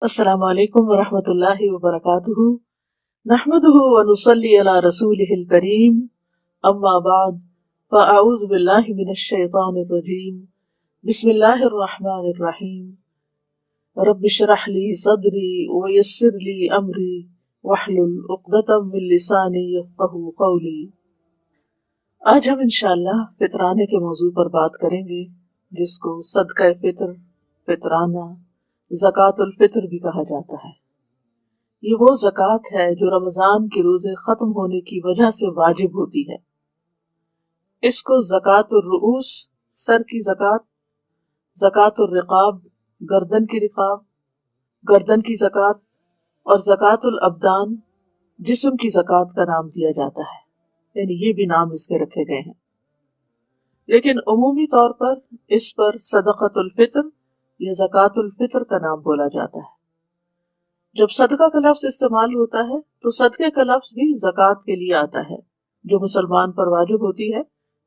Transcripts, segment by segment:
السلام علیکم ورحمۃ اللہ وبرکاتہ نحمده ونصلی علی رسولہ الکریم اما بعد فاعوذ باللہ من الشیطان الرجیم بسم اللہ الرحمن الرحیم رب اشرح لی صدری ویسر لی امری واحلل عقدۃ من لسانی یفقہوا قولی۔ آج ہم انشاءاللہ فطرانے کے موضوع پر بات کریں گے، جس کو صدقہ فطر، فطرانہ، زکوٰۃ الفطر بھی کہا جاتا ہے۔ یہ وہ زکوٰۃ ہے جو رمضان کے روزے ختم ہونے کی وجہ سے واجب ہوتی ہے۔ اس کو زکوٰۃ الرؤوس، سر کی زکوٰۃ، زکوٰۃ الرقاب، گردن کی رقاب، گردن کی زکوٰۃ، اور زکوٰۃ الابدان، جسم کی زکوٰۃ کا نام دیا جاتا ہے، یعنی یہ بھی نام اس کے رکھے گئے ہیں، لیکن عمومی طور پر اس پر صدقۃ الفطر یا زکوٰۃ الفطر کا نام بولا جاتا ہے۔ جب صدقہ کا لفظ استعمال ہوتا ہے تو صدقے کا لفظ بھی زکوٰۃ کے لیے آتا ہے جو مسلمان پر واجب ہوتی ہے،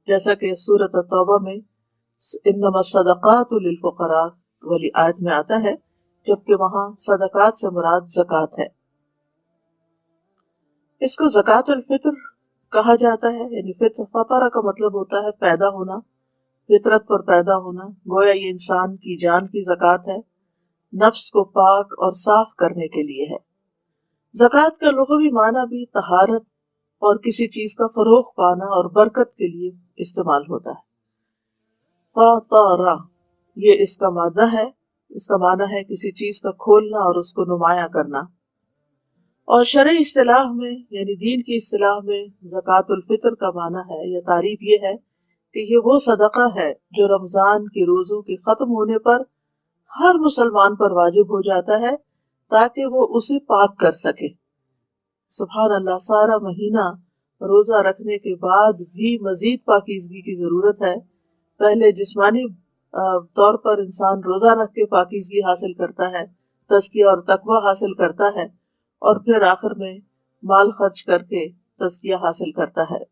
جیسا کہ سورۃ التوبہ میں انما الصدقات للفقراء والی آیت میں آتا ہے، جبکہ وہاں صدقات سے مراد زکوٰۃ ہے۔ اس کو زکوٰۃ الفطر کہا جاتا ہے، یعنی فطرہ کا مطلب ہوتا ہے پیدا ہونا، فطرت پر پیدا ہونا، گویا یہ انسان کی جان کی زکوٰۃ ہے، نفس کو پاک اور صاف کرنے کے لیے ہے۔ زکوٰۃ کا لغوی معنی بھی طہارت اور کسی چیز کا فروغ پانا اور برکت کے لیے استعمال ہوتا ہے۔ فطرہ، یہ اس کا مادہ ہے، اس کا معنی ہے کسی چیز کا کھولنا اور اس کو نمایاں کرنا۔ اور شرعی اصطلاح میں، یعنی دین کی اصطلاح میں، زکوٰۃ الفطر کا معنی ہے یا تعریف یہ ہے کہ یہ وہ صدقہ ہے جو رمضان کے روزوں کے ختم ہونے پر ہر مسلمان پر واجب ہو جاتا ہے تاکہ وہ اسے پاک کر سکے۔ سبحان اللہ، سارا مہینہ روزہ رکھنے کے بعد بھی مزید پاکیزگی کی ضرورت ہے۔ پہلے جسمانی طور پر انسان روزہ رکھ کے پاکیزگی حاصل کرتا ہے، تزکیہ اور تقوی حاصل کرتا ہے، اور پھر آخر میں مال خرچ کر کے تزکیہ حاصل کرتا ہے۔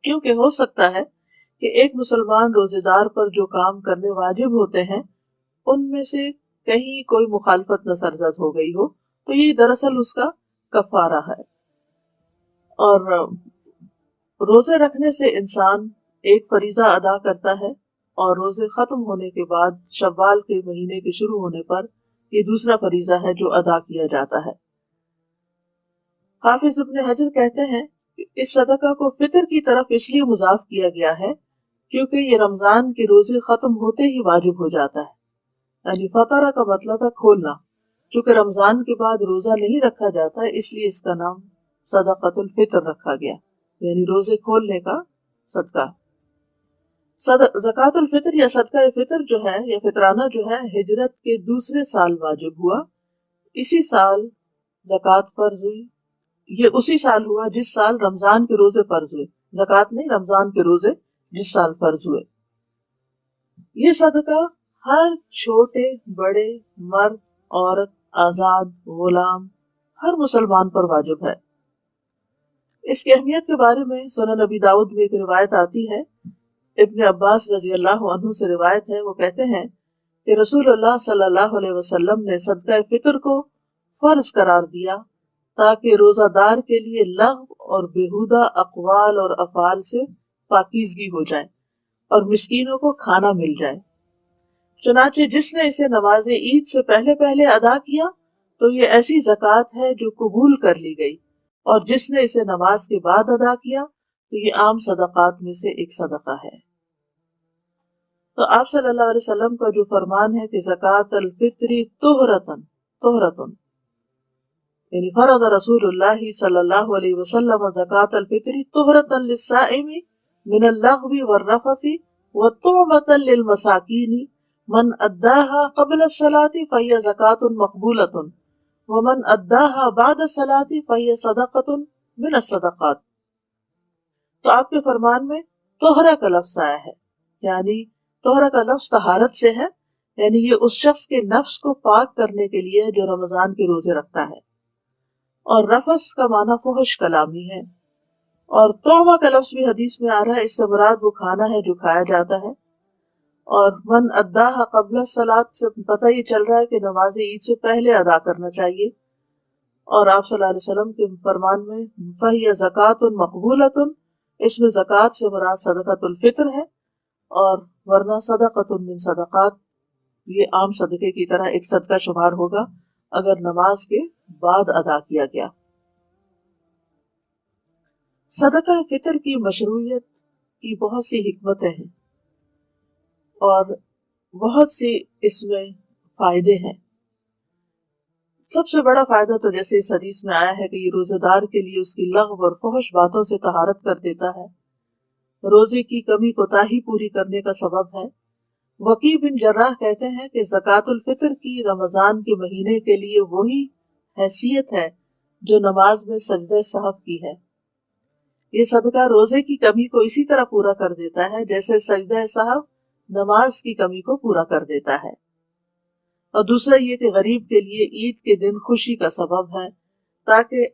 کیونکہ ہو سکتا ہے کہ ایک مسلمان روزے دار پر جو کام کرنے واجب ہوتے ہیں ان میں سے کہیں کوئی مخالفت نہ سرزد ہو گئی ہو، تو یہ دراصل اس کا کفارہ ہے۔ اور روزے رکھنے سے انسان ایک فریضہ ادا کرتا ہے، اور روزے ختم ہونے کے بعد شوال کے مہینے کے شروع ہونے پر یہ دوسرا فریضہ ہے جو ادا کیا جاتا ہے۔ حافظ ابن حجر کہتے ہیں کہ اس صدقہ کو فطر کی طرف اس لیے مضاف کیا گیا ہے کیونکہ یہ رمضان کے روزے ختم ہوتے ہی واجب ہو جاتا ہے، یعنی فطرہ کا مطلب ہے کھولنا۔ چونکہ رمضان کے بعد روزہ نہیں رکھا جاتا، اس لیے اس کا نام صدقۃ الفطر رکھا گیا، یعنی روزے کھولنے کا صدقہ۔ زکوٰۃ الفطر یا صدقہ فطر جو ہے یا فطرانہ جو ہے، ہجرت کے دوسرے سال واجب ہوا۔ اسی سال زکوٰۃ فرض ہوئی، یہ اسی سال ہوا جس سال رمضان کے روزے فرض ہوئے، زکوٰۃ نہیں، رمضان کے روزے جس سال فرض ہوئے۔ یہ صدقہ ہر چھوٹے بڑے، مرد عورت، آزاد غلام، ہر مسلمان پر واجب ہے۔ اس کی اہمیت کے بارے میں سنن نبی داؤد میں ایک روایت آتی ہے، ابن عباس رضی اللہ عنہ سے روایت ہے، وہ کہتے ہیں کہ رسول اللہ صلی اللہ علیہ وسلم نے صدقہ فطر کو فرض قرار دیا تاکہ روزہ دار کے لیے لغو اور بیہودہ اقوال اور افعال سے پاکیزگی ہو جائے اور مسکینوں کو کھانا مل جائے۔ چنانچہ جس نے اسے نماز عید سے پہلے پہلے ادا کیا تو یہ ایسی زکوٰۃ ہے جو قبول کر لی گئی، اور جس نے اسے نماز کے بعد ادا کیا تو یہ عام صدقات میں سے ایک صدقہ ہے۔ تو آپ صلی اللہ علیہ وسلم کا جو فرمان ہے کہ زکوٰۃ الفطر طہرتن، یعنی فرض رسول اللہ صلی اللہ علیہ وسلم زکوٰۃ الفطر طہرتن للصائم من اللغو والرفث وطعمة للمساکین من اداها قبل الصلاة فهي زکوٰۃ مقبولۃ ومن اداها بعد الصلاة فهي صدقۃ من الصدقات۔ تو آپ کے فرمان میں طہرہ کا لفظ آیا ہے، یعنی طہرہ کا لفظ طہارت سے ہے، یعنی یہ اس شخص کے نفس کو پاک کرنے کے لیے جو رمضان کے روزے رکھتا ہے۔ اور رفث کا معنی فحش کلامی ہے، اور طعمہ کا لفظ بھی حدیث میں آ رہا ہے، اس سے مراد وہ کھانا ہے جو کھایا جاتا ہے۔ اور من اداها قبل الصلاۃ سے پتہ یہ چل رہا ہے کہ نماز عید سے پہلے ادا کرنا چاہیے. اور آپ صلی اللہ علیہ وسلم کے فرمان میں فَهِيَ زَكَاةٌ مَقْبُولَةٌ، اس میں زکوٰۃ سے مراد صدقۃ الفطر ہے، اور ورنہ صدقۃ من صدقات، یہ عام صدقے کی طرح ایک صدقہ شمار ہوگا اگر نماز کے بعد ادا کیا گیا. صدقہ فطر کی مشروعیت کی بہت سی حکمتیں ہیں اور بہت سی اس میں فائدے ہیں. سب سے بڑا فائدہ تو جیسے اس حدیث میں آیا ہے کہ یہ روزے دار کے لیے اس کی لغو اور فحش باتوں سے طہارت کر دیتا ہے، روزے کی کمی کوتاہی پوری کرنے کا سبب ہے. وکیع بن جراح کہتے ہیں کہ زکوٰۃ الفطر کی رمضان کے مہینے کے لیے وہی حیثیت ہے جو نماز میں سجدہ سہو کی ہے. یہ صدقہ روزے کی کمی کو اسی طرح پورا کر دیتا ہے جیسے سجدہ سہو نماز کی کمی کو پورا کر دیتا ہے. اور دوسرا یہ کہ غریب کے لیے عید کے دن خوشی کا سبب ہے،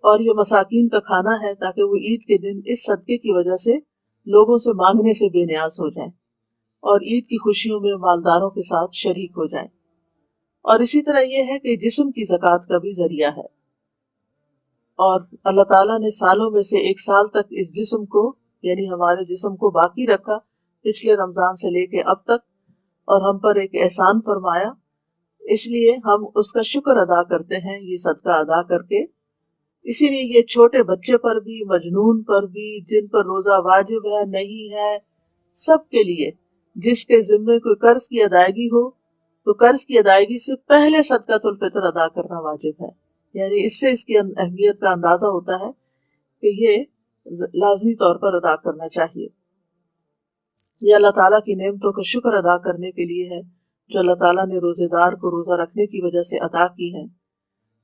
اور یہ مساکین کا کھانا ہے تاکہ وہ عید کے دن اس صدقے کی وجہ سے لوگوں سے مانگنے سے بے نیاز ہو جائیں اور عید کی خوشیوں میں مالداروں کے ساتھ شریک ہو جائیں. اور اسی طرح یہ ہے کہ جسم کی زکوٰۃ کا بھی ذریعہ ہے، اور اللہ تعالیٰ نے سالوں میں سے ایک سال تک اس جسم کو، یعنی ہمارے جسم کو باقی رکھا پچھلے رمضان سے لے کے اب تک، اور ہم پر ایک احسان فرمایا، اس لیے ہم اس کا شکر ادا کرتے ہیں یہ صدقہ ادا کر کے. اسی لیے یہ چھوٹے بچے پر بھی، مجنون پر بھی، جن پر روزہ واجب ہے نہیں ہے، سب کے لیے، جس کے ذمے کوئی قرض کی ادائیگی ہو تو قرض کی ادائیگی سے پہلے صدقۃ الفطر ادا کرنا واجب ہے. یعنی اس سے اس کی اہمیت کا اندازہ ہوتا ہے کہ یہ لازمی طور پر ادا کرنا چاہیے. یہ اللہ تعالیٰ کی نعمتوں کا شکر ادا کرنے کے لیے ہے جو اللہ تعالیٰ نے روزے دار کو روزہ رکھنے کی وجہ سے عطا کی ہے.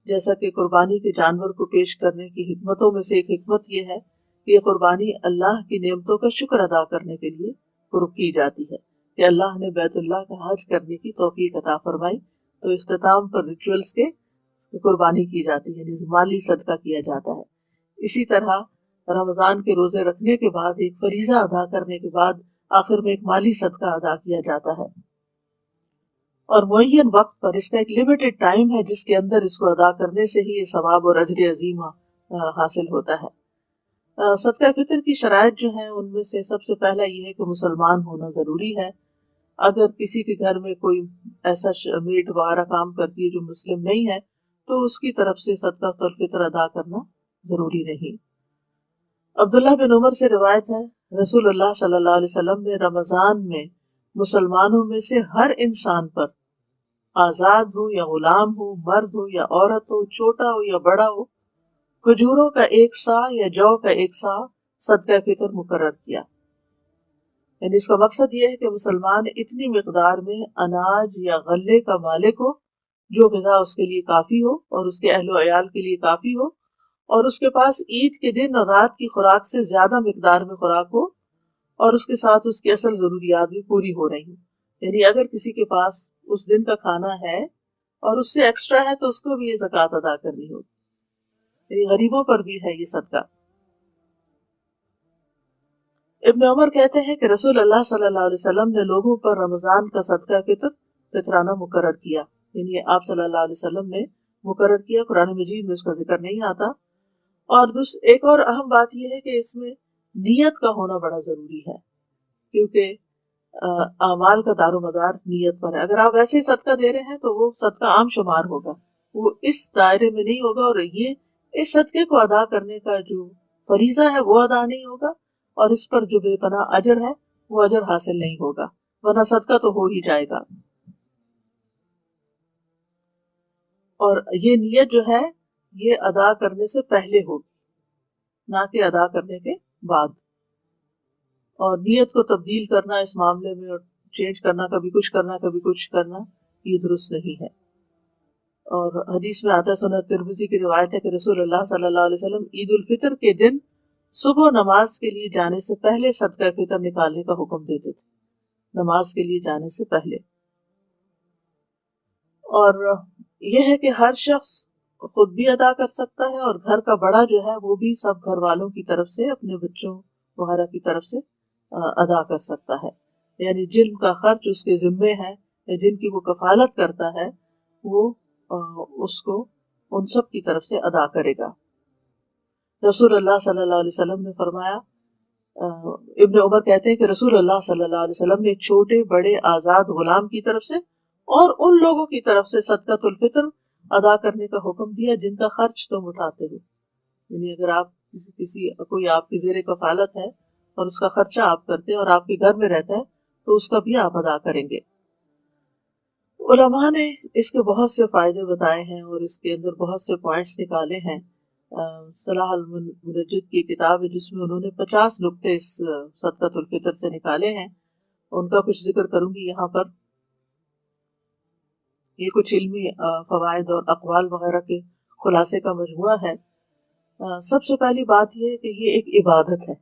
جیسا کہ قربانی کے جانور کو پیش کرنے کی حکمتوں میں سے ایک حکمت یہ ہے کہ یہ قربانی اللہ کی نعمتوں کا شکر ادا کرنے کے لیے کی جاتی ہے کہ اللہ نے بیت اللہ کا حج کرنے کی توفیق عطا فرمائی، تو اختتام پر ریچولز کے قربانی کی جاتی ہے، یعنی مالی صدقہ کیا جاتا ہے. اسی طرح رمضان کے روزے رکھنے کے بعد ایک فریضہ ادا کرنے کے بعد آخر میں ایک مالی صدقہ ادا کیا جاتا ہے، اور معین وقت پر، اس کا ایک لمیٹڈ ٹائم ہے جس کے اندر اس کو ادا کرنے سے ہی یہ ثواب اور اجر عظیم حاصل ہوتا ہے. صدقہ فطر کی شرائط جو ہیں ان میں سے سب سے پہلا یہ ہے کہ مسلمان ہونا ضروری ہے. اگر کسی کے گھر میں کوئی ایسا میڈ وغیرہ کام کرتی ہے جو مسلم نہیں ہے تو اس کی طرف سے صدقہ الفطر ادا کرنا ضروری نہیں. عبداللہ بن عمر سے روایت ہے، رسول اللہ صلی اللہ علیہ وسلم نے رمضان میں مسلمانوں میں سے ہر انسان پر، آزاد ہو یا غلام ہو، مرد ہو یا عورت ہو، چھوٹا ہو یا بڑا ہو، کھجوروں کا 1 صاع یا جو کا 1 صاع صدقہ فطر مقرر کیا. یعنی اس کا مقصد یہ ہے کہ مسلمان اتنی مقدار میں اناج یا غلے کا مالک ہو جو غذا اس کے لیے کافی ہو اور اس کے اہل و عیال کے لیے کافی ہو، اور اس کے پاس عید کے دن اور رات کی خوراک سے زیادہ مقدار میں خوراک ہو، اور اس کے ساتھ اس کی اصل ضروریات بھی پوری ہو رہی ہوں. یعنی اگر کسی کے پاس اس دن کا کھانا ہے اور اس سے ایکسٹرا ہے تو اس کو بھی یہ زکوٰۃ ادا کرنی ہوگی. یعنی غریبوں پر بھی ہے یہ صدقہ. ابن عمر کہتے ہیں کہ رسول اللہ صلی اللہ علیہ وسلم نے لوگوں پر رمضان کا صدقہ فطرانہ مقرر کیا. یعنی آپ صلی اللہ علیہ وسلم نے مقرر کیا، قرآن مجید میں اس کا ذکر نہیں آتا. اور ایک اور اہم بات یہ ہے کہ اس میں نیت کا ہونا بڑا ضروری ہے، کیونکہ اعمال کا دار و مدار نیت پر ہے. اگر آپ ایسے ہی صدقہ دے رہے ہیں تو وہ صدقہ عام شمار ہوگا، وہ اس دائرے میں نہیں ہوگا، اور یہ اس صدقے کو ادا کرنے کا جو فریضہ ہے وہ ادا نہیں ہوگا، اور اس پر جو بے پناہ اجر ہے وہ اجر حاصل نہیں ہوگا، ورنہ صدقہ تو ہو ہی جائے گا. اور یہ نیت جو ہے یہ ادا کرنے سے پہلے ہوگی، نہ کہ ادا کرنے کے بعد. اور نیت کو تبدیل کرنا اس معاملے میں اور چینج کرنا، کبھی کچھ کرنا کبھی کچھ کرنا، یہ درست نہیں ہے. اور حدیث میں آتا ہے، سنن ترمذی کی روایت ہے کہ رسول اللہ صلی اللہ علیہ وسلم عید الفطر کے دن صبح نماز کے لیے جانے سے پہلے صدقہ فطر نکالنے کا حکم دیتے تھے، نماز کے لیے جانے سے پہلے. اور یہ ہے کہ ہر شخص خود بھی ادا کر سکتا ہے، اور گھر کا بڑا جو ہے وہ بھی سب گھر والوں کی طرف سے، اپنے بچوں وغیرہ کی طرف سے ادا کر سکتا ہے. یعنی جن کا خرچ اس کے ذمے ہے یا جن کی وہ کفالت کرتا ہے وہ اس کو ان سب کی طرف سے ادا کرے گا۔ رسول اللہ صلی اللہ علیہ وسلم نے فرمایا، ابن عمر کہتے ہیں کہ رسول اللہ صلی اللہ علیہ وسلم نے چھوٹے بڑے آزاد غلام کی طرف سے اور ان لوگوں کی طرف سے صدقۃ الفطر ادا کرنے کا حکم دیا جن کا خرچ تم اٹھاتے ہو۔ یعنی اگر آپ کوئی آپ کی زیر کفالت ہے اور اس کا خرچہ آپ کرتے ہیں اور آپ کے گھر میں رہتا ہے تو اس کا بھی آپ ادا کریں گے۔ علماء نے اس کے بہت سے فائدے بتائے ہیں اور اس کے اندر بہت سے پوائنٹس نکالے ہیں۔ صلاح المنجد کی کتاب ہے جس میں انہوں نے 50 نکتے اس صدقۃ الفطر سے نکالے ہیں، ان کا کچھ ذکر کروں گی یہاں پر۔ یہ کچھ علمی فوائد اور اقوال وغیرہ کے خلاصے کا مجموعہ ہے۔ سب سے پہلی بات یہ کہ یہ ایک عبادت ہے،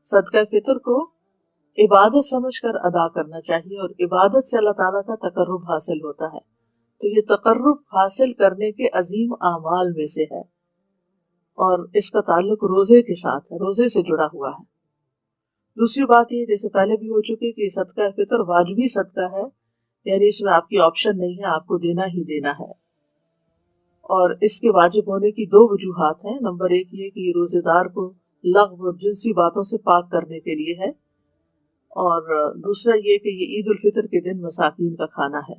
صدقہ فطر کو عبادت سمجھ کر ادا کرنا چاہیے، اور عبادت سے اللہ تعالیٰ کا تقرب حاصل ہوتا ہے، تو یہ تقرب حاصل کرنے کے عظیم اعمال میں سے ہے، اور اس کا تعلق روزے کے ساتھ ہے، روزے سے جڑا ہوا ہے۔ دوسری بات یہ جیسے پہلے بھی ہو چکی کہ صدقہ فطر واجبی صدقہ ہے، یعنی اس میں آپ کی آپشن نہیں ہے، آپ کو دینا ہی دینا ہے، اور اس کے واجب ہونے کی 2 وجوہات ہیں۔ نمبر 1 یہ کہ یہ روزے دار کو لغو اور جنسی باتوں سے پاک کرنے کے لیے ہے، اور دوسرا یہ کہ یہ عید الفطر کے دن مساکین کا کھانا ہے۔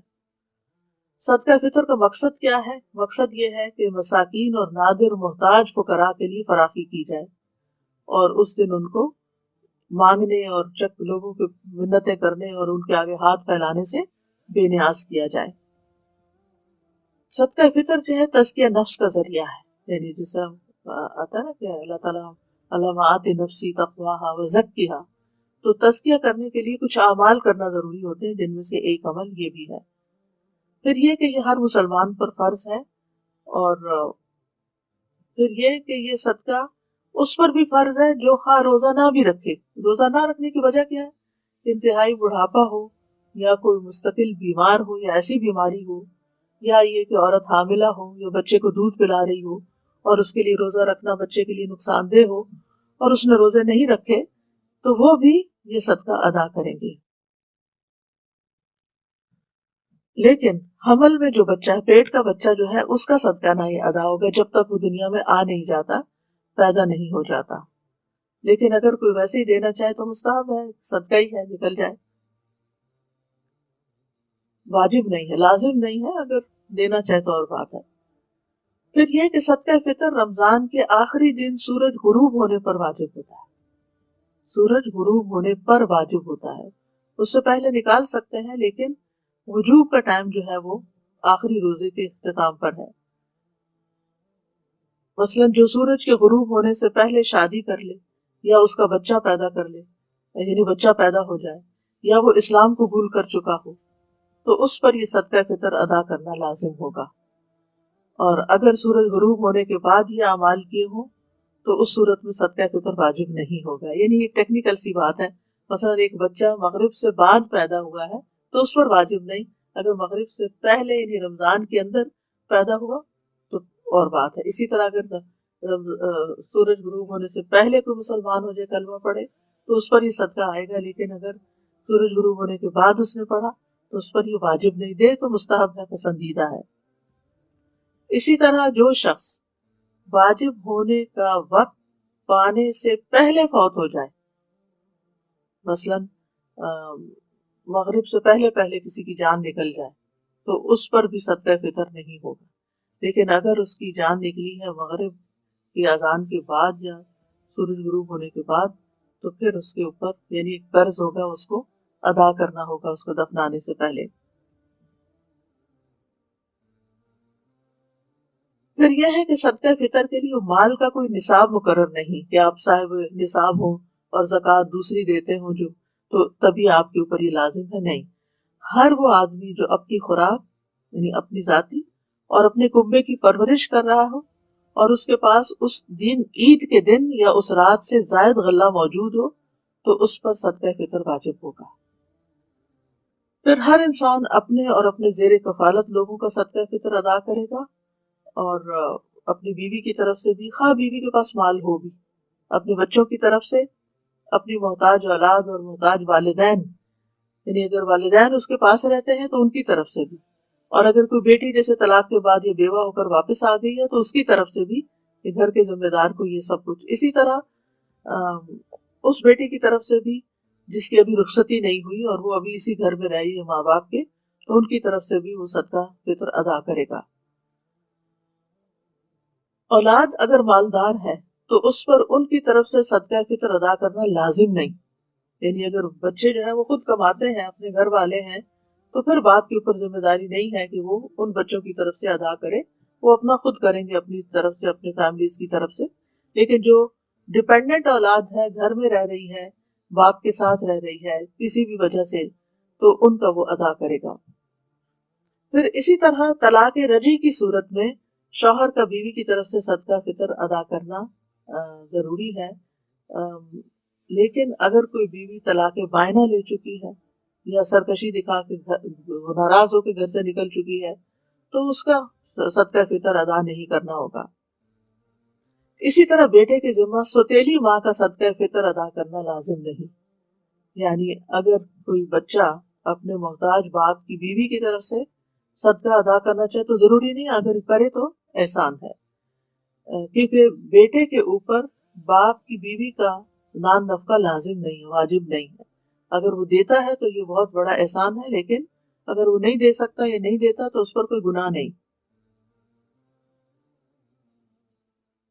صدقہ فطر کا مقصد کیا ہے؟ مقصد یہ ہے کہ مساکین اور نادر محتاج فقراء کے لیے فراخی کی جائے، اور اس دن ان کو مانگنے اور لوگوں کے منتیں کرنے اور ان کے آگے ہاتھ پھیلانے سے بے نیاز کیا جائے۔ صدقہ فطر جو ہے تزکیہ نفس کا ذریعہ ہے، یعنی جیسا آتا ہے نا کہ اللہ تعالیٰ اللہم آت نفسی تقواہا وزکیہا، تو تزکیہ کرنے کے لیے کچھ اعمال کرنا ضروری ہوتے ہیں، جن میں سے ایک عمل یہ بھی ہے۔ پھر یہ کہ یہ ہر مسلمان پر فرض ہے، اور پھر یہ کہ یہ صدقہ اس پر بھی فرض ہے جو خواہ روزہ نہ بھی رکھے۔ روزہ نہ رکھنے کی وجہ کیا ہے؟ انتہائی بڑھاپا ہو، یا کوئی مستقل بیمار ہو، یا ایسی بیماری ہو، یا یہ کہ عورت حاملہ ہو یا بچے کو دودھ پلا رہی ہو اور اس کے لیے روزہ رکھنا بچے کے لیے نقصان دہ ہو اور اس نے روزے نہیں رکھے، تو وہ بھی یہ صدقہ ادا کریں گے۔ لیکن حمل میں جو بچہ ہے، پیٹ کا بچہ جو ہے، اس کا صدقہ نہیں ادا ہوگا جب تک وہ دنیا میں آ نہیں جاتا، پیدا نہیں ہو جاتا۔ لیکن اگر کوئی ویسے ہی دینا چاہے تو مستحب ہے، صدقہ ہی ہے، نکل جائے، واجب نہیں ہے، لازم نہیں ہے، اگر دینا چاہے تو اور بات ہے۔ پھر یہ کہ صدقہ فطر رمضان کے آخری دن سورج غروب ہونے پر واجب ہوتا ہے، سورج غروب ہونے پر واجب ہوتا ہے، اس سے پہلے نکال سکتے ہیں، لیکن وجوب کا ٹائم جو ہے وہ آخری روزے کے اختتام پر ہے۔ مثلا جو سورج کے غروب ہونے سے پہلے شادی کر لے یا اس کا بچہ پیدا کر لے، یعنی بچہ پیدا ہو جائے، یا وہ اسلام قبول کر چکا ہو، تو اس پر یہ صدقہ فطر ادا کرنا لازم ہوگا۔ اور اگر سورج غروب ہونے کے بعد یہ اعمال کیے ہوں تو اس صورت میں صدقہ فطر واجب نہیں ہوگا۔ یعنی ایک ٹیکنیکل سی بات ہے، مثلا ایک بچہ مغرب سے بعد پیدا ہوا ہے تو اس پر واجب نہیں، اگر مغرب سے پہلے یعنی رمضان کے اندر پیدا ہوا تو اور بات ہے۔ اسی طرح اگر سورج غروب ہونے سے پہلے کوئی مسلمان ہو جائے، کلمہ پڑھے، تو اس پر یہ صدقہ آئے گا، لیکن اگر سورج غروب ہونے کے بعد اس نے پڑھا تو اس پر یہ واجب نہیں، دے تو مستحب ہے، پسندیدہ ہے۔ اسی طرح جو شخص واجب ہونے کا وقت پانے سے پہلے فوت ہو جائے، مثلا مغرب سے پہلے کسی کی جان نکل جائے، تو اس پر بھی صدقہ فطر نہیں ہوگا۔ لیکن اگر اس کی جان نکلی ہے مغرب کی اذان کے بعد یا سورج غروب ہونے کے بعد، تو پھر اس کے اوپر یعنی ایک قرض ہوگا، اس کو ادا کرنا ہوگا اس کو دفنانے سے پہلے۔ پھر یہ ہے کہ صدقہ فطر کے لیے مال کا کوئی نصاب مقرر نہیں کہ آپ صاحب نصاب ہوں اور زکوٰۃ دوسری دیتے ہوں جو تو تبھی آپ کے اوپر یہ لازم ہے، نہیں۔ ہر وہ آدمی جو اپنی خوراک یعنی اپنی ذاتی اور اپنے کنبے کی پرورش کر رہا ہو اور اس کے پاس اس دن عید کے دن یا اس رات سے زائد غلہ موجود ہو تو اس پر صدقہ فطر واجب ہوگا۔ پھر ہر انسان اپنے اور اپنے زیر کفالت لوگوں کا صدقہ فطر ادا کرے گا، اور اپنی بیوی کی طرف سے بھی، خواہ بیوی کے پاس مال ہو بھی، اپنے بچوں کی طرف سے، اپنی محتاج اولاد اور محتاج والدین یعنی اگر والدین اس کے پاس رہتے ہیں تو ان کی طرف سے بھی، اور اگر کوئی بیٹی جیسے طلاق کے بعد یہ بیوہ ہو کر واپس آ گئی ہے تو اس کی طرف سے بھی کہ گھر کے ذمہ دار کو یہ سب کچھ. اسی طرح اس بیٹی کی طرف سے بھی جس کی ابھی رخصتی نہیں ہوئی اور وہ ابھی اسی گھر میں رہی ہے ماں باپ کے، تو ان کی طرف سے بھی وہ صدقہ فطر ادا کرے گا. اولاد اگر مالدار ہے تو اس پر ان کی طرف سے صدقہ فطر ادا کرنا لازم نہیں. یعنی اگر بچے جو ہیں وہ خود کماتے ہیں، اپنے گھر والے ہیں، تو پھر باپ کے اوپر ذمہ داری نہیں ہے کہ وہ ان بچوں کی طرف سے ادا کرے، وہ اپنا خود کریں گے اپنی طرف سے، اپنی فیملیز کی طرف سے. لیکن جو ڈیپینڈنٹ اولاد ہے، گھر میں رہ رہی ہے، باپ کے ساتھ رہ رہی ہے کسی بھی وجہ سے، تو ان کا وہ ادا کرے گا. پھر اسی طرح طلاق رجعی کی صورت میں شوہر کا بیوی کی طرف سے صدقہ فطر ادا کرنا ضروری ہے. لیکن اگر کوئی بیوی طلاق بائنہ لے چکی ہے یا سرکشی دکھا کے ناراض ہو کے گھر سے نکل چکی ہے تو اس کا صدقہ فطر ادا نہیں کرنا ہوگا. اسی طرح بیٹے کے ذمہ سوتیلی ماں کا صدقہ فطر ادا کرنا لازم نہیں. یعنی اگر کوئی بچہ اپنے محتاج باپ کی بیوی کی طرف سے صدقہ ادا کرنا چاہے تو ضروری نہیں، اگر کرے تو احسان ہے. کیونکہ بیٹے کے اوپر باپ کی بیوی کا نان نفقہ لازم نہیں، واجب نہیں ہے. اگر وہ دیتا ہے تو یہ بہت بڑا احسان ہے، لیکن اگر وہ نہیں دے سکتا یا نہیں دیتا تو اس پر کوئی گناہ نہیں.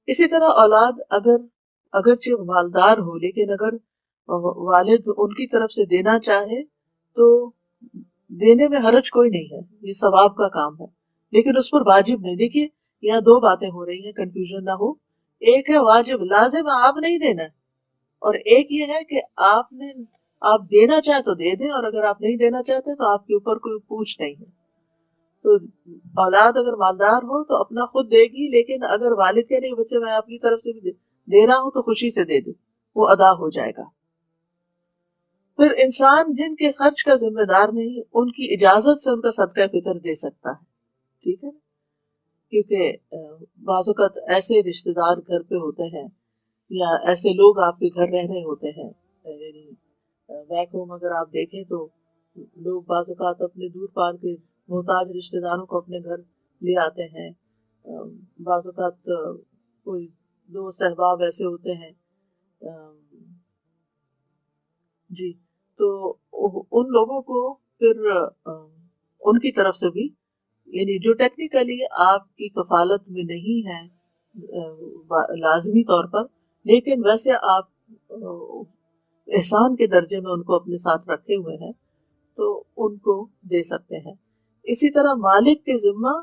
اسی طرح اولاد اگرچہ مالدار ہو لیکن اگر والد ان کی طرف سے دینا چاہے تو دینے میں حرج کوئی نہیں ہے، یہ ثواب کا کام ہے، لیکن اس پر واجب نہیں. دیکھیے یہاں دو باتیں ہو رہی ہیں، کنفیوژن نہ ہو. ایک ہے واجب، لازم آپ نہیں دینا، اور ایک یہ ہے کہ آپ دینا چاہے تو دے دیں، اور اگر آپ نہیں دینا چاہتے تو آپ کے اوپر کوئی پوچھ نہیں ہے. تو اولاد اگر مالدار ہو تو اپنا خود دے گی، لیکن اگر والد کے نہیں بچے میں اپنی طرف سے بھی دے رہا ہوں تو خوشی سے دے دے، وہ ادا ہو جائے گا. پھر انسان جن کے خرچ کا ذمہ دار نہیں، ان کی اجازت سے ان کا صدقہ فطر دے سکتا ہے. ٹھیک ہے، کیونکہ بعض اوقات ایسے رشتے دار گھر پہ ہوتے ہیں یا ایسے لوگ آپ کے گھر رہ رہے ہوتے ہیں. یعنی بیک ہوم اگر آپ دیکھیں تو لوگ بعض اوقات اپنے دور پار کے محتاج رشتے داروں کو اپنے گھر لے آتے ہیں. بعض اوقات کوئی دوست احباب ایسے ہوتے ہیں جی، تو ان لوگوں کو پھر ان کی طرف سے بھی، یعنی جو ٹیکنیکلی آپ کی کفالت میں نہیں ہے لازمی طور پر، لیکن ویسے آپ احسان کے درجے میں ان کو اپنے ساتھ رکھے ہوئے ہیں تو ان کو دے سکتے ہیں. اسی طرح مالک کے ذمہ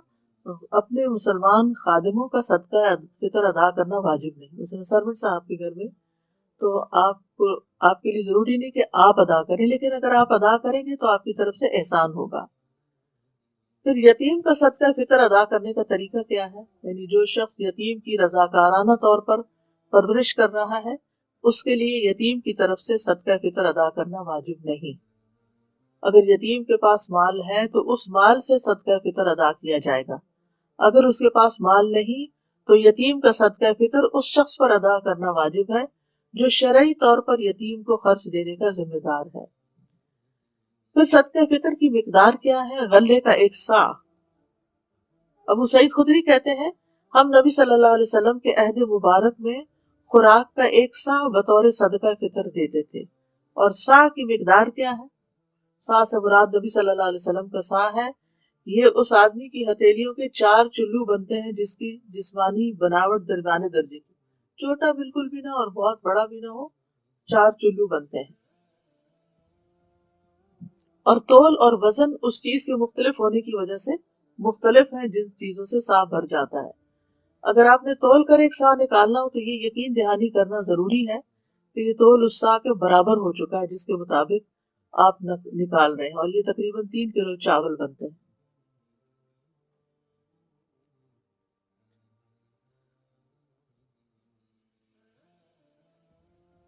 اپنے مسلمان خادموں کا صدقہ فطر ادا کرنا واجب نہیں. مثلا سرونٹ صاحب کے گھر میں تو آپ کے لیے ضروری نہیں کہ آپ ادا کریں، لیکن اگر آپ ادا کریں گے تو آپ کی طرف سے احسان ہوگا. پھر یتیم کا صدقہ فطر ادا کرنے کا طریقہ کیا ہے؟ یعنی جو شخص یتیم کی رضاکارانہ طور پر پرورش کر رہا ہے اس کے لیے یتیم کی طرف سے صدقہ فطر ادا کرنا واجب نہیں. اگر یتیم کے پاس مال ہے تو اس مال سے صدقہ فطر ادا کیا جائے گا. اگر اس کے پاس مال نہیں تو یتیم کا صدقہ فطر اس شخص پر ادا کرنا واجب ہے جو شرعی طور پر یتیم کو خرچ دینے کا ذمہ دار ہے. پھر صدقہ فطر کی مقدار کیا ہے؟ غلے کا 1 صاع. ابو سعید خدری کہتے ہیں ہم نبی صلی اللہ علیہ وسلم کے عہد مبارک میں خوراک کا 1 صاع بطور صدقہ فطر دیتے تھے. اور صاع کی مقدار کیا ہے؟ صاع سے مراد نبی صلی اللہ علیہ وسلم کا صاع ہے، یہ اس آدمی کی ہتھیلیوں کے 4 چلو بنتے ہیں جس کی جسمانی بناوٹ درمیانے درجے کی، چھوٹا بالکل بھی نہ اور بہت بڑا بھی نہ ہو، 4 چلو بنتے ہیں. اور تول اور وزن اس چیز کے مختلف ہونے کی وجہ سے مختلف ہیں جن چیزوں سے صاع بھر جاتا ہے. اگر آپ نے تول کر 1 صاع نکالنا ہو تو یہ یقین دہانی کرنا ضروری ہے کہ یہ تول اس صاع کے برابر ہو چکا ہے جس کے مطابق آپ نکال رہے ہیں، اور یہ تقریباً 3 کلو چاول بنتے ہیں.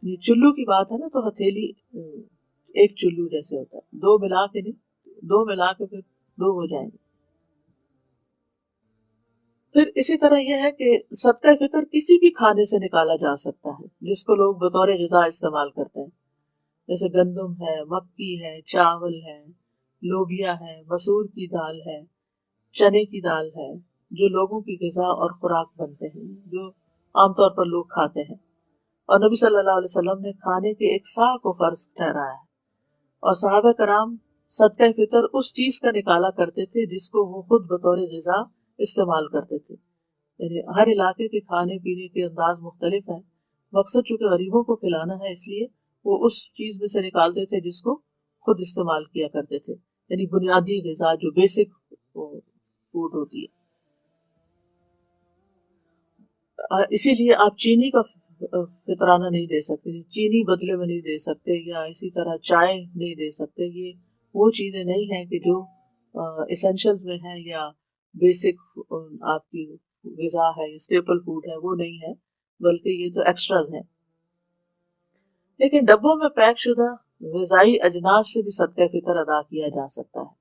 یہ چلو کی بات ہے نا، تو ہتھیلی 1 چلو جیسے ہوتا ہے، 2 ملا کے پھر 2 ہو جائیں گے. پھر اسی طرح یہ ہے کہ صدقہ فطر کسی بھی کھانے سے نکالا جا سکتا ہے جس کو لوگ بطور غذا استعمال کرتے ہیں. جیسے گندم ہے، مکی ہے، چاول ہے، لوبیا ہے، مسور کی دال ہے، چنے کی دال ہے، جو لوگوں کی غذا اور خوراک بنتے ہیں، جو عام طور پر لوگ کھاتے ہیں. اور نبی صلی اللہ علیہ وسلم نے کھانے کے ایک سا کو فرض ٹھہرایا ہے. اور صحابہ کرام صدقہ فطر اس چیز کا نکالا کرتے تھے جس کو وہ خود بطور غذا استعمال کرتے تھے. یعنی ہر علاقے کے کھانے پینے کے انداز مختلف ہیں. مقصد چونکہ غریبوں کو کھلانا ہے، اس لیے وہ اس چیز میں سے نکالتے تھے جس کو خود استعمال کیا کرتے تھے. یعنی بنیادی غذا جو بیسک فوڈ ہوتی ہے. اسی لیے آپ چینی کا فطرانہ نہیں دے سکتے، چینی بدلے میں نہیں دے سکتے، یا اسی طرح چائے نہیں دے سکتے. یہ وہ چیزیں نہیں ہیں کہ جو اسینشل میں ہیں یا بیسک آپ کی غذا ہے، اسٹیپل فوڈ ہے، وہ نہیں ہے، بلکہ یہ تو ایکسٹراز ہیں. لیکن ڈبوں میں پیک شدہ غذائی اجناس سے بھی صدقہ فطر ادا کیا جا سکتا ہے.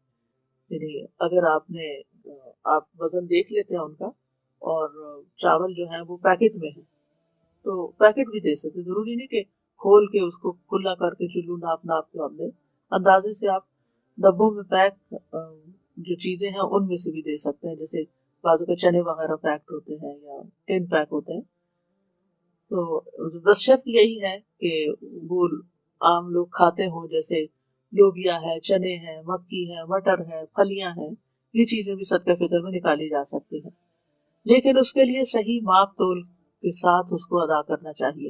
یعنی اگر آپ وزن دیکھ لیتے ہیں ان کا، اور چاول جو ہے وہ پیکٹ میں ہے تو پیکٹ بھی دے سکتے. ضروری نہیں کہ کھول کے اس کو کھلا کر کے چلو ناپ کے ہم دیں. اندازے سے آپ ڈبوں میں پیک جو چیزیں ہیں ان میں سے بھی دے سکتے ہیں. جیسے بازو کے چنے وغیرہ پیکٹ ہوتے ہیں یا ٹین پیک ہوتے ہیں. تو بس شرط یہی ہے کہ وہ عام لوگ کھاتے ہوں، جیسے لوبیا ہے، چنے ہیں، مکی ہے، مٹر ہے، پھلیاں ہیں. یہ چیزیں بھی صدقہ فطر میں نکالی جا سکتی ہیں، لیکن اس کے لیے صحیح ماپ تول کے ساتھ اس کو ادا کرنا چاہیے.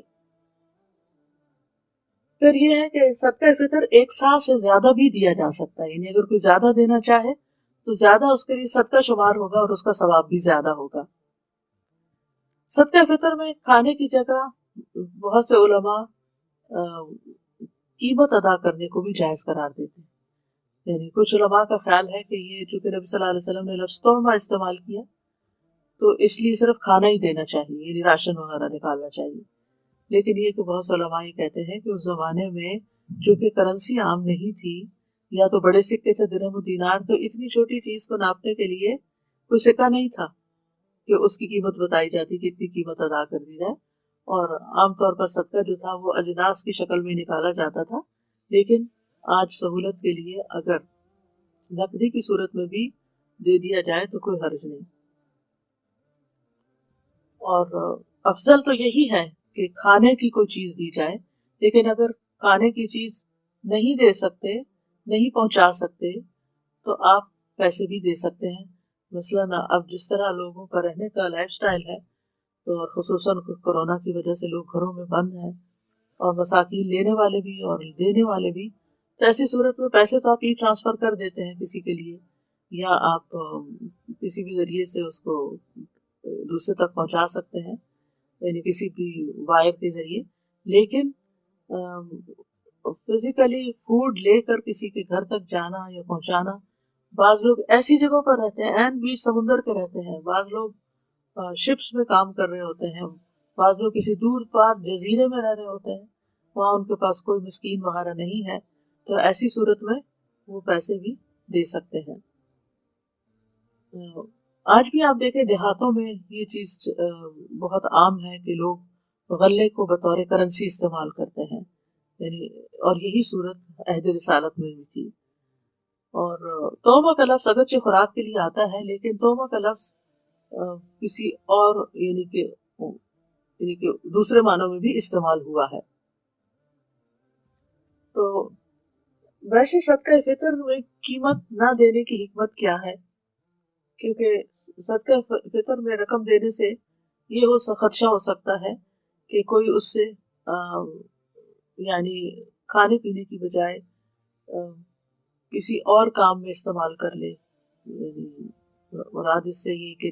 پھر یہ ہے کہ صدقہ فطر ایک سا سے زیادہ بھی دیا جا سکتا ہے. یعنی اگر کوئی زیادہ دینا چاہے تو زیادہ اس کے لیے صدقہ شمار ہوگا اور اس کا ثواب بھی زیادہ ہوگا. صدقہ فطر میں کھانے کی جگہ بہت سے علماء قیمت ادا کرنے کو بھی جائز قرار دیتے ہیں. یعنی کچھ علماء کا خیال ہے کہ یہ چونکہ نبی صلی اللہ علیہ وسلم نے لفظ تومہ استعمال کیا تو اس لیے صرف کھانا ہی دینا چاہیے، یعنی راشن وغیرہ نکالنا چاہیے. لیکن یہ کہ بہت سے علماء یہ کہتے ہیں کہ اس زمانے میں چونکہ کرنسی عام نہیں تھی، یا تو بڑے سکے تھے درہم و دینار، تو اتنی چھوٹی چیز کو ناپنے کے لیے کوئی سکہ نہیں تھا کہ اس کی قیمت بتائی جاتی کہ اتنی قیمت ادا کر دی جائے. اور عام طور پر صدقہ جو تھا وہ اجناس کی شکل میں نکالا جاتا تھا. لیکن آج سہولت کے لیے اگر نقدی کی صورت میں بھی دے دیا جائے تو کوئی حرج نہیں. اور افضل تو یہی ہے کہ کھانے کی کوئی چیز دی جائے. لیکن اگر کھانے کی چیز نہیں دے سکتے، نہیں پہنچا سکتے، تو آپ پیسے بھی دے سکتے ہیں. مثلاً اب جس طرح لوگوں کا رہنے کا لائف سٹائل ہے، تو خصوصاً کورونا کی وجہ سے لوگ گھروں میں بند ہیں، اور مساکین لینے والے بھی اور دینے والے بھی. تو ایسی صورت میں پیسے تو آپ ہی ٹرانسفر کر دیتے ہیں کسی کے لیے، یا آپ کسی بھی ذریعے سے اس کو دوسرے تک پہنچا سکتے ہیں، یعنی کسی بھی وائر کے ذریعے. لیکن فزیکلی فوڈ لے کر کسی کے گھر تک جانا یا پہنچانا، بعض لوگ ایسی جگہوں پر رہتے ہیں، عین بیچ سمندر کے رہتے ہیں، بعض لوگ شپس میں کام کر رہے ہوتے ہیں، بعض لوگ کسی دور پار جزیرے میں رہ رہے ہوتے ہیں، وہاں ان کے پاس کوئی مسکین وغیرہ نہیں ہے. تو ایسی صورت میں وہ پیسے بھی دے سکتے ہیں. آج بھی آپ دیکھیں دیہاتوں میں یہ چیز بہت عام ہے کہ لوگ غلے کو بطور کرنسی استعمال کرتے ہیں. یعنی اور یہی صورت عہد رسالت میں بھی تھی. اور تومہ کا لفظ اگرچہ خوراک کے لیے آتا ہے، لیکن تومہ کا لفظ کسی اور یعنی کہ دوسرے معنوں میں بھی استعمال ہوا ہے. تو ویسے صدقہ فطر میں قیمت نہ دینے کی حکمت کیا ہے؟ کیونکہ صدقہ فطر میں رقم دینے سے یہ خدشہ ہو سکتا ہے کہ کوئی اس سے یعنی کھانے پینے کی بجائے کسی اور کام میں استعمال کر لے. مراد اس سے یہ کہ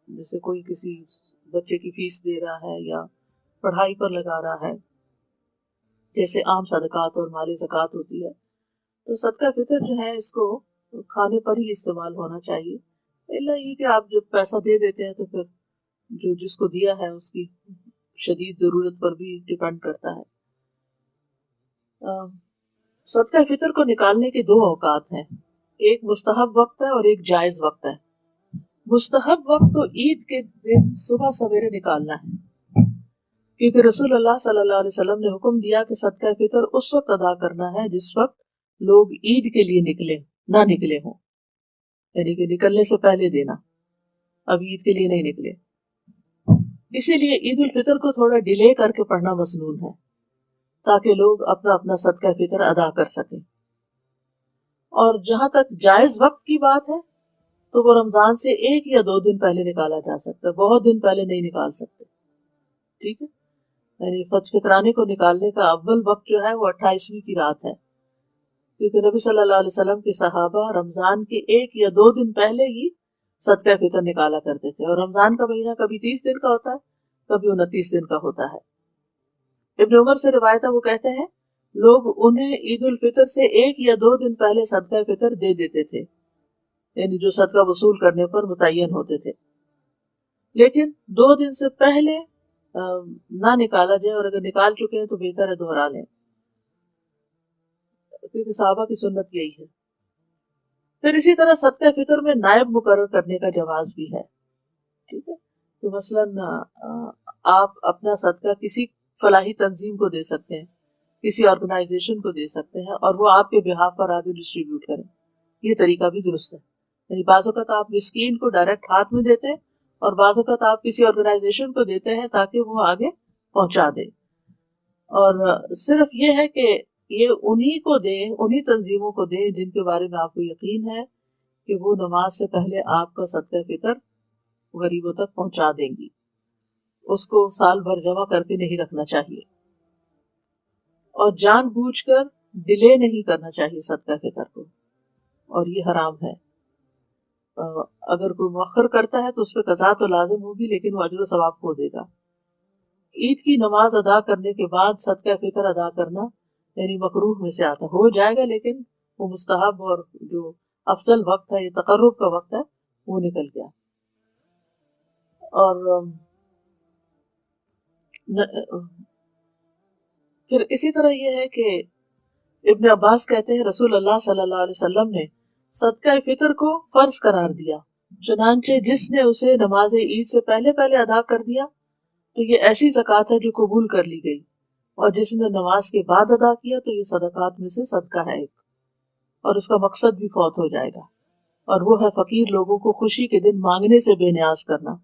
جیسے کوئی کسی بچے کی فیس دے رہا ہے یا پڑھائی پر لگا رہا ہے، جیسے عام صدقات اور مالی زکوٰۃ ہوتی ہے. تو صدقہ فطر جو ہے اس کو کھانے پر ہی استعمال ہونا چاہیے. الا یہ کہ آپ جب پیسہ دے دیتے ہیں تو پھر جو جس کو دیا ہے اس کی شدید ضرورت پر بھی ڈیپینڈ کرتا ہے. صدقہ فطر کو نکالنے کے دو اوقات ہیں، ایک مستحب وقت ہے اور ایک جائز وقت ہے. مستحب وقت تو عید کے دن صبح سویرے نکالنا ہے، کیونکہ رسول اللہ صلی اللہ علیہ وسلم نے حکم دیا کہ صدقہ فطر اس وقت ادا کرنا ہے جس وقت لوگ عید کے لیے نہ نکلے ہوں، یعنی کہ نکلنے سے پہلے دینا، اب عید کے لیے نہیں نکلے۔ اسی لیے عید الفطر کو تھوڑا ڈیلے کر کے پڑھنا مسنون ہے تاکہ لوگ اپنا اپنا صدقہ فطر ادا کر سکیں۔ اور جہاں تک جائز وقت کی بات ہے تو وہ رمضان سے 1 یا 2 دن پہلے نکالا جا سکتا ہے، بہت دن پہلے نہیں نکال سکتے، ٹھیک ہے؟ یعنی فطرانے کو نکالنے کا اول وقت جو ہے وہ 28ویں کی رات ہے، کیونکہ نبی صلی اللہ علیہ وسلم کے صحابہ رمضان کے 1 یا 2 دن پہلے ہی صدقہ فطر نکالا کرتے تھے، اور رمضان کا مہینہ کبھی 30 دن کا ہوتا ہے، کبھی 29 دن کا ہوتا ہے۔ ابن عمر سے روایت ہے، وہ کہتے ہیں لوگ انہیں عید الفطر سے 1 یا 2 دن پہلے صدقہ فطر دے دیتے تھے، یعنی جو صدقہ وصول کرنے پر متعین ہوتے تھے، لیکن 2 دن سے پہلے نہ نکالا جائے، اور اگر نکال چکے ہیں تو بہتر ہے دوہرا لیں، کیونکہ صحابہ کی سنت یہی ہے۔ پھر اسی طرح صدقہ فطر میں نائب مقرر کرنے کا جواز بھی ہے، ٹھیک ہے؟ تو مثلاً آپ اپنا صدقہ کسی فلاحی تنظیم کو دے سکتے ہیں، کسی آرگنائزیشن کو دے سکتے ہیں، اور وہ آپ کے بہاف پر آگے ڈسٹریبیوٹ کریں، یہ طریقہ بھی درست ہے۔ یعنی بعض اوقات آپ مسکین کو ڈائریکٹ ہاتھ میں دیتے ہیں، اور بعض اوقات آپ کسی آرگنائزیشن کو دیتے ہیں تاکہ وہ آگے پہنچا دے، اور صرف یہ ہے کہ یہ انہی کو دیں، انہی تنظیموں کو دیں جن کے بارے میں آپ کو یقین ہے کہ وہ نماز سے پہلے آپ کا صدقہ فطر غریبوں تک پہنچا دیں گی، اس کو سال بھر جمع کر کے نہیں رکھنا چاہیے، اور جان بوجھ کر ڈیلے نہیں کرنا چاہیے صدقہ فطر کو، اور یہ حرام ہے۔ اگر کوئی مؤخر کرتا ہے تو اس پہ قضا تو لازم ہوگی، لیکن وہ اجر و ثواب کو دے گا۔ عید کی نماز ادا کرنے کے بعد صدقہ فطر ادا کرنا یعنی مکروہ میں سے آتا، ہو جائے گا لیکن وہ مستحب اور جو افضل وقت ہے، یہ تقرب کا وقت ہے، وہ نکل گیا۔ اور پھر اسی طرح یہ ہے کہ ابن عباس کہتے ہیں رسول اللہ صلی اللہ علیہ وسلم نے صدقہ فطر کو فرض قرار دیا، چنانچہ جس نے اسے نماز عید سے پہلے پہلے ادا کر دیا تو یہ ایسی زکوٰۃ ہے جو قبول کر لی گئی، اور جس نے نماز کے بعد ادا کیا تو یہ صدقات میں سے صدقہ ہے ایک، اور اس کا مقصد بھی فوت ہو جائے گا، اور وہ ہے فقیر لوگوں کو خوشی کے دن مانگنے سے بے نیاز کرنا۔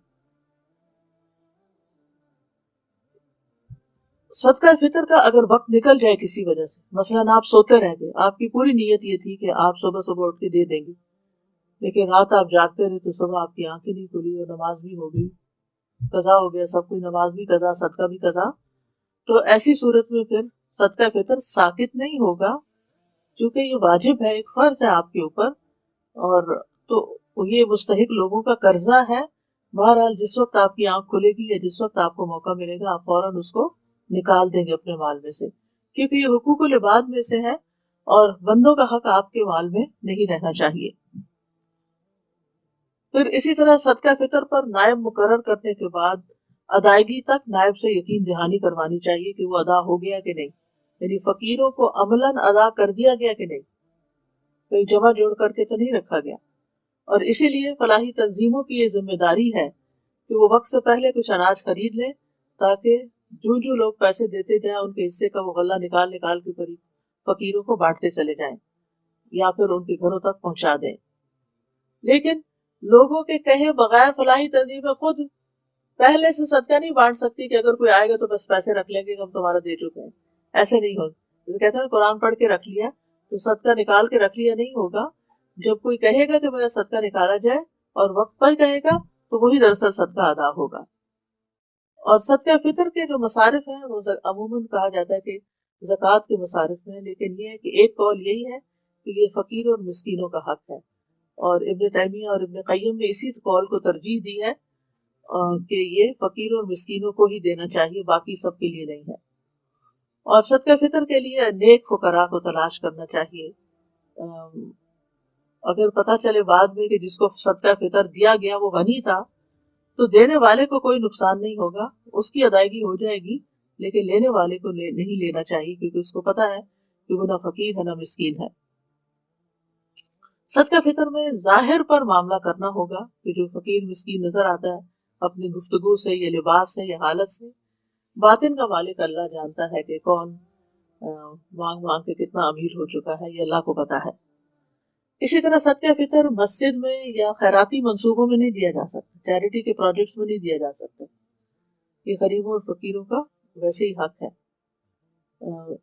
صدقہ فطر کا اگر وقت نکل جائے کسی وجہ سے، مثلاً آپ سوتے رہ گئے، آپ کی پوری نیت یہ تھی کہ آپ صبح صبح اٹھ کے دے دیں گے، لیکن رات آپ جاگتے رہے تو صبح آپ کی آنکھیں نہیں کھلی اور نماز بھی ہو گئی، قضا ہو گیا، سب کچھ، نماز بھی قضا، صدقہ بھی قضا، تو ایسی صورت میں پھر صدقہ فطر ساقط نہیں ہوگا، کیونکہ یہ واجب ہے، ایک فرض ہے آپ کے اوپر، اور تو یہ مستحق لوگوں کا قرضہ ہے۔ بہرحال جس وقت آپ کی آنکھ کھلے گی یا جس وقت آپ کو موقع ملے گا آپ فوراً اس کو نکال دیں گے اپنے مال میں سے، کیونکہ یہ حقوق العباد میں سے ہے اور بندوں کا حق آپ کے مال میں نہیں رہنا چاہیے۔ پھر اسی طرح صدقہ فطر پر نائب مقرر کرنے کے بعد ادائیگی تک نائب سے یقین دہانی کروانی چاہیے کہ وہ ادا ہو گیا کہ نہیں، یعنی فقیروں کو عملاً ادا کر دیا گیا کہ نہیں، کہیں جمع جوڑ کر کے تو نہیں رکھا گیا۔ اور اسی لیے فلاحی تنظیموں کی یہ ذمہ داری ہے کہ وہ وقت سے پہلے کچھ اناج خرید لیں تاکہ جو لوگ پیسے دیتے جائیں ان کے حصے کا وہ غلہ نکال نکال کے فقیروں کو بانٹتے چلے جائیں یا پھر ان کے گھروں تک پہنچا دیں۔ لیکن لوگوں کے کہے بغیر فلاحی تنظیمیں خود پہلے سے صدقہ نہیں بانٹ سکتی کہ اگر کوئی آئے گا تو بس پیسے رکھ لیں گے کہ ہم تمہارا دے چکے ہیں، ایسے نہیں ہوگا۔ کہتے ہیں قرآن پڑھ کے رکھ لیا تو صدقہ نکال کے رکھ لیا نہیں ہوگا، جب کوئی کہے گا کہ میرا صدقہ نکالا جائے اور وقت پر کہے گا تو وہی دراصل صدقہ ادا ہوگا۔ اور صدقہ فطر کے جو مصارف ہیں وہ عموماً کہا جاتا ہے کہ زکوٰۃ کے مصارف میں، لیکن یہ ہے کہ ایک قول یہی ہے کہ یہ فقیروں اور مسکینوں کا حق ہے، اور ابن تیمیہ اور ابن قیم نے اسی قول کو ترجیح دی ہے کہ یہ فقیروں اور مسکینوں کو ہی دینا چاہیے، باقی سب کے لیے نہیں ہے۔ اور صدقہ فطر کے لیے نیک فقراء کو تلاش کرنا چاہیے۔ اگر پتہ چلے بعد میں کہ جس کو صدقہ فطر دیا گیا وہ غنی تھا تو دینے والے کو کوئی نقصان نہیں ہوگا، اس کی ادائیگی ہو جائے گی، لیکن لینے والے کو نہیں لینا چاہیے، کیونکہ اس کو پتہ ہے کہ وہ نہ فقیر ہے نہ مسکین ہے۔ صدقہ فطر میں ظاہر پر معاملہ کرنا ہوگا کہ جو فقیر مسکین نظر آتا ہے اپنی گفتگو سے یا لباس سے یا حالت سے باطن کا مالک اللہ جانتا ہے کہ کون مانگ مانگ کے کتنا امیر ہو چکا ہے، یہ اللہ کو پتا ہے۔ اسی طرح صدقہ فطر مسجد میں یا خیراتی منصوبوں میں نہیں دیا جا سکتا، چیریٹی کے پروجیکٹس میں نہیں دیا جا سکتا، یہ غریبوں اور فقیروں کا ویسے ہی حق ہے۔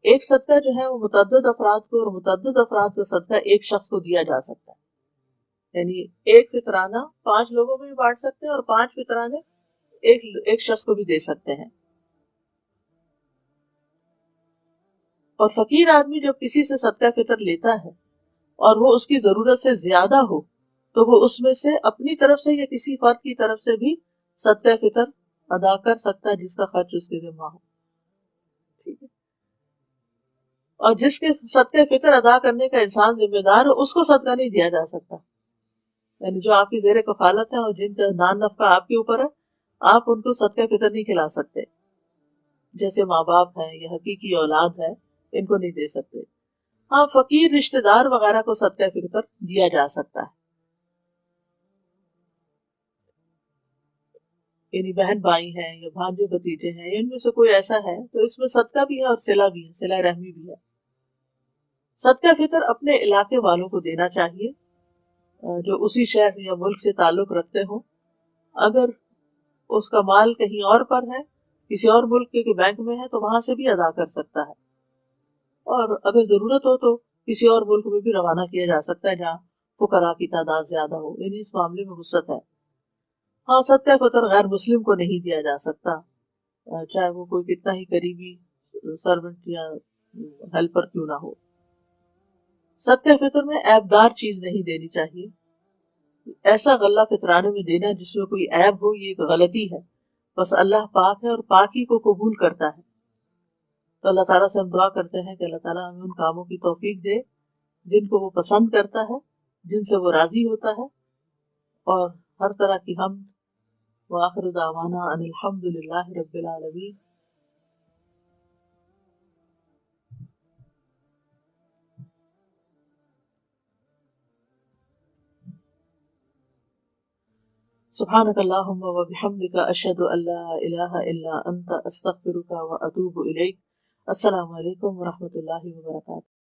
ایک صدقہ جو ہے وہ متعدد افراد کو، اور متعدد افراد کا صدقہ ایک شخص کو دیا جا سکتا ہے، یعنی ایک فطرانہ 5 لوگوں میں بھی بانٹ سکتے ہیں، اور 5 فطرانے ایک شخص کو بھی دے سکتے ہیں۔ اور فقیر آدمی جب کسی سے صدقہ فطر لیتا ہے اور وہ اس کی ضرورت سے زیادہ ہو تو وہ اس میں سے اپنی طرف سے یا کسی فرد کی طرف سے بھی صدقہ فطر ادا کر سکتا ہے جس کا خرچ اس کے ذمہ ہو، ٹھیک ہے۔ اور جس کے صدقہ فطر ادا کرنے کا انسان ذمہ دار ہو اس کو صدقہ نہیں دیا جا سکتا، یعنی جو آپ کی زیر کفالت ہے اور جن کا نان نفقہ آپ کے اوپر ہے، آپ ان کو صدقہ فطر نہیں کھلا سکتے، جیسے ماں باپ ہیں یا حقیقی اولاد ہے، ان کو نہیں دے سکتے۔ ہاں، فقیر رشتہ دار وغیرہ کو صدقہ فطر دیا جا سکتا ہے، یعنی بہن بھائی ہیں یا بھانجے بھتیجے ہیں، ان میں سے کوئی ایسا ہے تو اس میں صدقہ بھی ہے اور صلہ بھی ہے، صلہ رحمی بھی ہے۔ صدقہ فطر اپنے علاقے والوں کو دینا چاہیے جو اسی شہر یا ملک سے تعلق رکھتے ہوں۔ اگر اس کا مال کہیں اور پر ہے، کسی اور ملک کے بینک میں ہے، تو وہاں سے بھی ادا کر سکتا ہے، اور اگر ضرورت ہو تو کسی اور ملک میں بھی روانہ کیا جا سکتا ہے جہاں فقراء کی تعداد زیادہ ہو، یعنی اس معاملے میں وسعت ہے۔ ہاں، صدقہ فطر غیر مسلم کو نہیں دیا جا سکتا، چاہے وہ کوئی کتنا ہی قریبی سرونٹ یا ہیلپر کیوں نہ ہو۔ صدقہ فطر میں عیبدار چیز نہیں دینی چاہیے، ایسا غلہ فطرانے میں دینا جس میں کوئی عیب ہو، یہ ایک غلطی ہے۔ بس اللہ پاک ہے اور پاکی کو قبول کرتا ہے، تو اللہ تعالیٰ سے ہم دعا کرتے ہیں کہ اللہ تعالیٰ ہمیں ان کاموں کی توفیق دے جن کو وہ پسند کرتا ہے، جن سے وہ راضی ہوتا ہے، اور ہر طرح کی حمد وآخر دعوانا ان الحمد للہ رب العالمین۔ سبحانک اللہم وبحمدک اشہد ان لا الہ الا انت استغفرک واتوب الیک۔ السلام علیکم ورحمۃ اللہ وبرکاتہ۔